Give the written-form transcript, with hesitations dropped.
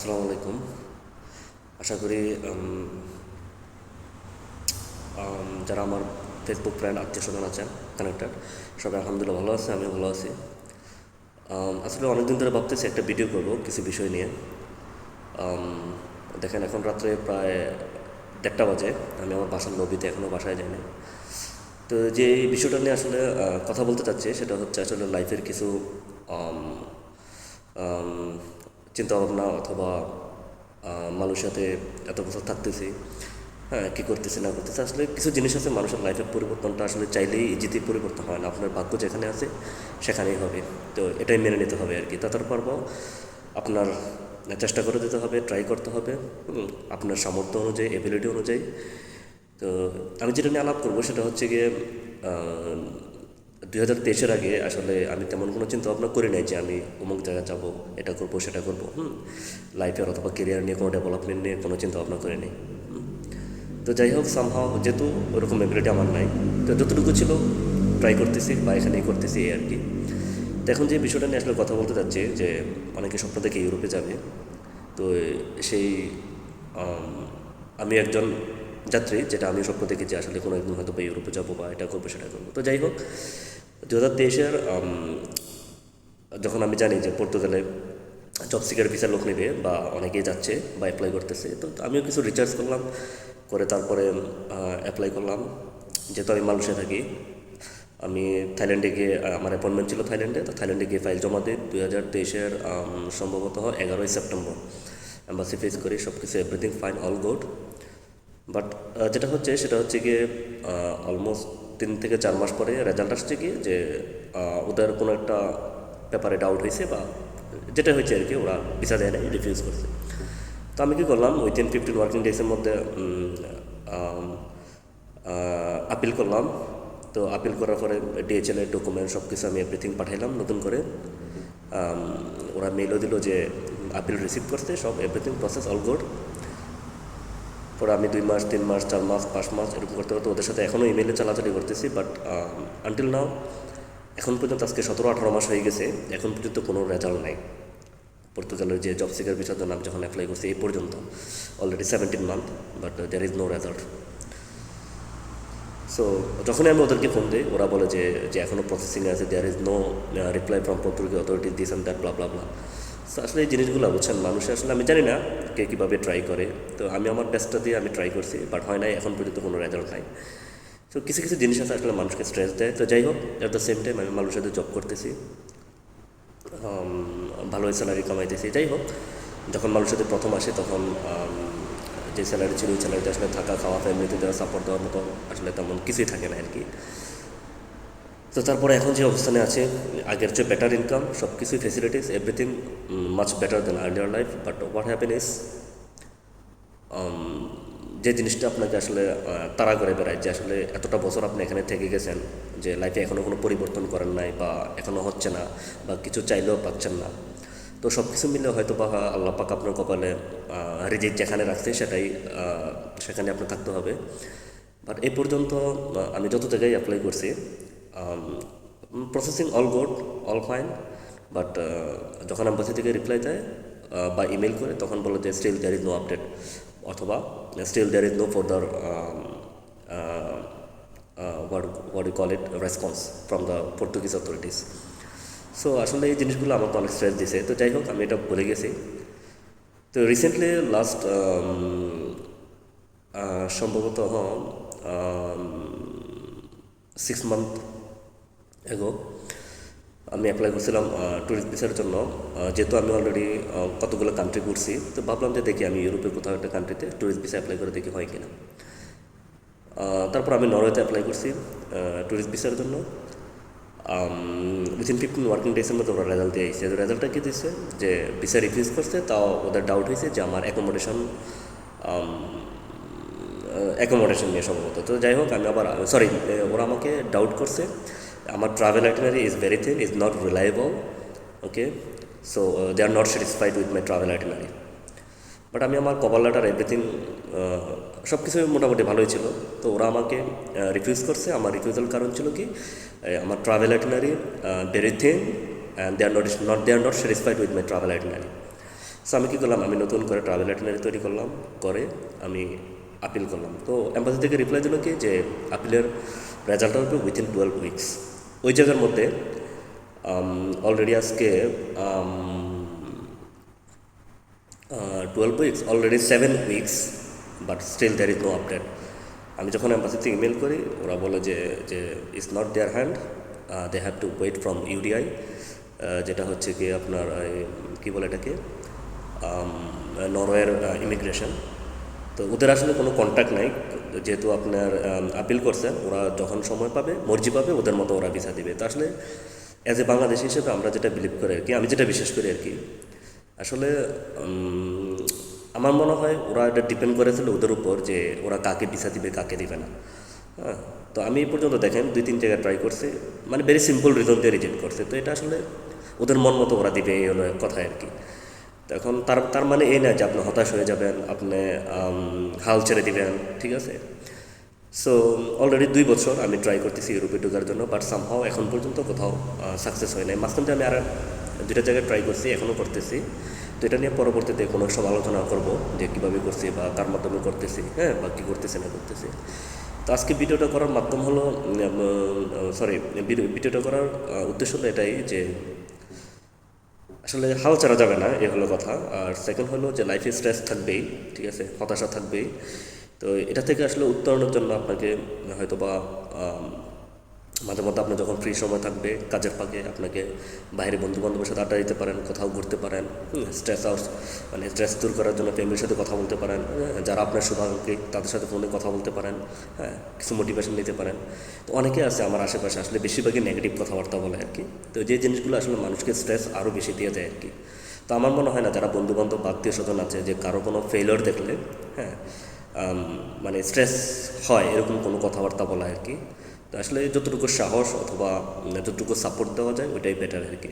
আসসালামু আলাইকুম। আশা করি যারা আমার ফেসবুক ফ্রেন্ড আত্মীয় স্বজন আছেন কানেক্টেড, সবাই আলহামদুলিল্লাহ ভালো আছে, আমিও ভালো আছি। আসলে অনেকদিন ধরে ভাবতেছি একটা ভিডিও করব কিছু বিষয় নিয়ে। আম, দেখেন এখন রাত্রে প্রায় 1:30 বাজে, আমি আমার বাসার লবিতে এখনও বাসায় যাইনি। তো যে এই বিষয়টা নিয়ে আসলে কথা বলতে চাচ্ছি সেটা হচ্ছে আসলে লাইফের কিছু আম, আম, চিন্তাভাবনা অথবা মানুষের সাথে এত বছর থাকতেছি, হ্যাঁ কী করতেছি না করতেছি, আসলে কিছু জিনিস আছে মানুষের লাইফের পরিবর্তনটা আসলে চাইলেই ইজিতেই পরিবর্তন হয় না, আপনার ভাগ্য যেখানে আছে সেখানেই হবে। তো এটাই মেনে নিতে হবে আর কি, তার পারব আপনার চেষ্টা করে দিতে হবে, ট্রাই করতে হবে আপনার সামর্থ্য অনুযায়ী, এবিলিটি অনুযায়ী। তো আমি যেটা নিয়ে আলাপ করবো সেটা হচ্ছে গিয়ে 2023-এর আগে আসলে আমি তেমন কোনো চিন্তা ভাবনা করি নাই যে আমি অমুক জায়গায় যাবো, এটা করবো সেটা করবো, লাইফের অথবা কেরিয়ার নিয়ে কোনো ডেভেলপমেন্ট নিয়ে কোনো চিন্তা ভাবনা করি নাই। তো যাই হোক, সামহাও যেহেতু ওরকম এবিলিটি আমার নাই, তো যতটুকু ছিল ট্রাই করতেছি বা এখানেই করতেছি এই আর কি। তো এখন যে বিষয়টা নিয়ে আসলে কথা বলতে চাচ্ছি যে অনেকে স্বপ্ন দেখে ইউরোপে যাবে। তো সেই আম, আমি একজন যাত্রী, যেটা আমি স্বপ্ন দেখেছি আসলে কোনো একদিন হয়তো বা ইউরোপে যাবো বা এটা করবো সেটা করবো। তো যাই হোক, 2023-এর যখন আমি জানি যে পর্তুগালে জব সিকার ভিসা লোক নেবে বা অনেকেই যাচ্ছে বা অ্যাপ্লাই করতেছে, তো আমিও কিছু রিচার্জ করলাম, করে তারপরে অ্যাপ্লাই করলাম। যেহেতু আমি মালয়েশিয়া থাকি, আমি থাইল্যান্ডে গিয়ে আমার অ্যাপয়েন্টমেন্ট ছিল থাইল্যান্ডে, তো থাইল্যান্ডে গিয়ে ফাইল জমা দিই 2023-এর সম্ভবত 11ই সেপ্টেম্বর। অ্যাম্বাসি ফেস করি, সব কিছু everything fine, all good. But যেটা হচ্ছে সেটা হচ্ছে গিয়ে অলমোস্ট 3 থেকে 4 মাস পরে রেজাল্ট আসছে গিয়ে যে ওদের কোনো একটা ব্যাপারে ডাউট হয়েছে বা যেটা হয়েছে আর কি, ওরা ভিসা দেয় নাই, রিফিউজ করছে। তো আমি কী করলাম, উইথিন 15 ওয়ার্কিং ডেজের মধ্যে আপিল করলাম। তো আপিল করার পরে ডিএচএলের ডকুমেন্ট সব কিছু আমি এভরিথিং পাঠাইলাম নতুন করে। ওরা মেলও দিল যে আপিল রিসিভ করতে, সব এভরিথিং প্রসেস অল গুড। পরে আমি 2 মাস 3 মাস 4 মাস 5 মাস এরকম করতে করতে ওদের সাথে এখনও ইমেলে চালাচালি করতেছি, বাট আনটিল নাও এখন পর্যন্ত আজকে 17-18 মাস হয়ে গেছে, এখন পর্যন্ত কোনো রেজাল্ট নাই। পর্তুগালের যে জব সিকার ভিসার জন্য আমি যখন অ্যাপ্লাই করছি এই পর্যন্ত already 17 month, but there is no result. So যখনই আমি ওদেরকে ফোন দিই ওরা বলে যে যে এখনও প্রসেসিংয়ে আছে, there is no reply from Portuguese authority, this and that blah blah blah. So আসলে এই জিনিসগুলো বুঝছেন, মানুষে আসলে আমি জানি না কে কীভাবে ট্রাই করে। তো আমি আমার বেস্টটা দিয়ে আমি ট্রাই করছি, বাট হয় নাই, এখন পর্যন্ত কোনো রেজাল্ট নাই। তো কিছু কিছু জিনিস আছে আসলে মানুষকে স্ট্রেস দেয়। তো যাই হোক, অ্যাট দ্য সেম টাইম আমি মানুষের সাথে জব করতেছি, ভালোই স্যালারি কামাইতেছি। যাই হোক, যখন মানুষের সাথে প্রথম আসে তখন যে স্যালারি ছিল ওই স্যালারিতে আসলে থাকা খাওয়া ফ্যামিলিতে দেওয়া সাপোর্ট দেওয়ার মতো আসলে তেমন কিছুই থাকে না আর কি। তো তারপরে এখন যে অবস্থানে আছে, আগের চেয়ে বেটার ইনকাম, সব কিছুই facilities everything much better then earlier life. But what happen is, যে জিনিসটা আপনাকে আসলে তাড়া করে বেড়ায়, যে আসলে এতটা বছর আপনি এখানে থেকে গেছেন, যে লাইফে এখনও কোনো পরিবর্তন করেন নাই বা এখনও হচ্ছে না বা কিছু চাইলেও পাচ্ছেন না। তো সব কিছু মিলে হয়তো বা আল্লাহ পাক আপনার কপালে রিজিক যেখানে রাখছে সেটাই সেখানে আপনার থাকতে হবে। বাট এই পর্যন্ত আমি যত জায়গায় অ্যাপ্লাই করছি, processing all good, all fine. But যখন অ্যাম্বাসি থেকে রিপ্লাই দেয় বা ইমেল করে, তখন বলে যে still there is no update, অথবা still there is no further what you call it response from the Portuguese authorities. So আসলে এই জিনিসগুলো আমাকে অনেক স্ট্রেস দিছে। তো যাই হোক, আমি এটা ভুলে গেছি। তো রিসেন্টলি লাস্ট সম্ভবত 6 মান্থ এগো আমি অ্যাপ্লাই করছিলাম ট্যুরিস্ট ভিসার জন্য। যেহেতু আমি অলরেডি কতগুলো কান্ট্রি ঘুরছি, তো ভাবলাম যে দেখি আমি ইউরোপের কোথাও একটা কান্ট্রিতে ট্যুরিস্ট ভিসা অ্যাপ্লাই করে দেখি হয় কিনা। তারপর আমি নরওয়েতে অ্যাপ্লাই করছি ট্যুরিস্ট ভিসার জন্য। উইথিন 15 ওয়ার্কিং ডেজের মধ্যে ওরা রেজাল্ট দিয়ে আসছে। রেজাল্টটা কী দিচ্ছে যে ভিসা রিফিউজ করছে, তাও ওদের ডাউট হয়েছে যে আমার অ্যাকোমোডেশন নিয়ে সম্ভবত। তো যাই হোক, আমি আবার সরি, ওরা আমাকে ডাউট করছে আমার travel itinerary is very thin, is not reliable. Okay, so they are not satisfied with my travel itinerary. But আমি আমার কভার লেটার এভরিথিং সব কিছু মোটামুটি ভালোই ছিল। তো ওরা আমাকে রিফিউজ করছে। আমার রিফিউজাল কারণ ছিল কি, আমার travel itinerary very thin and they are not satisfied with my travel itinerary. So আমি কী করলাম, আমি নতুন করে ট্রাভেল আইটিনারি তৈরি করলাম, করে আমি আপিল করলাম। তো এম্বাসি থেকে রিপ্লাই দিল কি যে আপিলের রেজাল্ট হবে উইথিন 12 উইকস। ওই জায়গার মধ্যে অলরেডি আজকে 12 weeks, already 7 weeks, but still there is no update. আমি যখন অ্যাম্বাসিতে ইমেল করি, ওরা বলে যে যে is not their hand, they have to wait from UDI, যেটা হচ্ছে কি আপনার কী বলে এটাকে, নরওয়ের ইমিগ্রেশন। তো ওদের আসলে কোনো কন্ট্যাক্ট নাই, যেহেতু আপনার আপিল করছেন, ওরা যখন সময় পাবে, মর্জি পাবে, ওদের মতো ওরা ভিসা দিবে। তো আসলে অ্যাজ এ বাংলাদেশি হিসেবে আমরা যেটা বিলিভ করি আর কি, আমি যেটা বিশ্বাস করি আর কি, আসলে আমার মনে হয় ওরা এটা ডিপেন্ড করেছিল ওদের উপর যে ওরা কাকে ভিসা দিবে কাকে দিবে না। হ্যাঁ, তো আমি এই পর্যন্ত দেখেন 2-3 জায়গায় ট্রাই করছি, মানে ভেরি সিম্পল রিজন দিয়ে রিজেক্ট করছে। তো এটা আসলে ওদের মন মতো ওরা দিবে, এই হলো কথা আর কি। তো এখন তার তার মানে এই না যে আপনি হতাশ হয়ে যাবেন, আপনি হাল ছেড়ে দিবেন, ঠিক আছে। সো অলরেডি 2 বছর আমি ট্রাই করতেছি ইউরোপে ঢোকার জন্য, বাট সামহাও এখন পর্যন্ত কোথাও সাকসেস হয় নাই। মাঝখানে আমি আর 2টা জায়গায় ট্রাই করছি, এখনও করতেছি। তো এটা নিয়ে পরবর্তীতে কোনো সব আলোচনা করবো যে কীভাবে করছি বা কার মাধ্যমে করতেছি, হ্যাঁ, বা কী করতেছি না করতেছি। তো আজকে ভিডিওটা করার মাধ্যম হলো, ভিডিওটা করার উদ্দেশ্য হলো এটাই যে আসলে হাল ছাড়া যাবে না, এ হলো কথা। আর সেকেন্ড হলো যে লাইফে স্ট্রেস থাকবেই, ঠিক আছে, হতাশা থাকবেই। তো এটা থেকে আসলে উত্তরণের জন্য আপনাকে হয়তো বা মাঝে মধ্যে আপনার যখন ফ্রি সময় থাকবে কাজের ফাঁকে, আপনাকে বাইরে বন্ধুবান্ধবের সাথে আড্ডা দিতে পারেন, কোথাও ঘুরতে পারেন, স্ট্রেস আউট মানে স্ট্রেস দূর করার জন্য ফ্যামিলির সাথে কথা বলতে পারেন, যারা আপনার শুভাকাঙ্ক্ষী তাদের সাথে ফোনে কথা বলতে পারেন, হ্যাঁ, কিছু মোটিভেশন নিতে পারেন। তো অনেকে আছে আমার আশেপাশে আসলে বেশিরভাগই নেগেটিভ কথাবার্তা বলে আর কি। তো যে জিনিসগুলো আসলে মানুষকে স্ট্রেস আরও বেশি দিয়ে যায় আর কি। তো আমার মনে হয় না যারা বন্ধুবান্ধব আত্মীয় স্বজন আছে যে কারো কোনো ফেলিওর দেখলে, হ্যাঁ, মানে স্ট্রেস হয় এরকম কোনো কথাবার্তা বলা আর কি। তো আসলে যতটুকু সাহস অথবা যতটুকু সাপোর্ট দেওয়া যায় ওইটাই বেটার আর কি।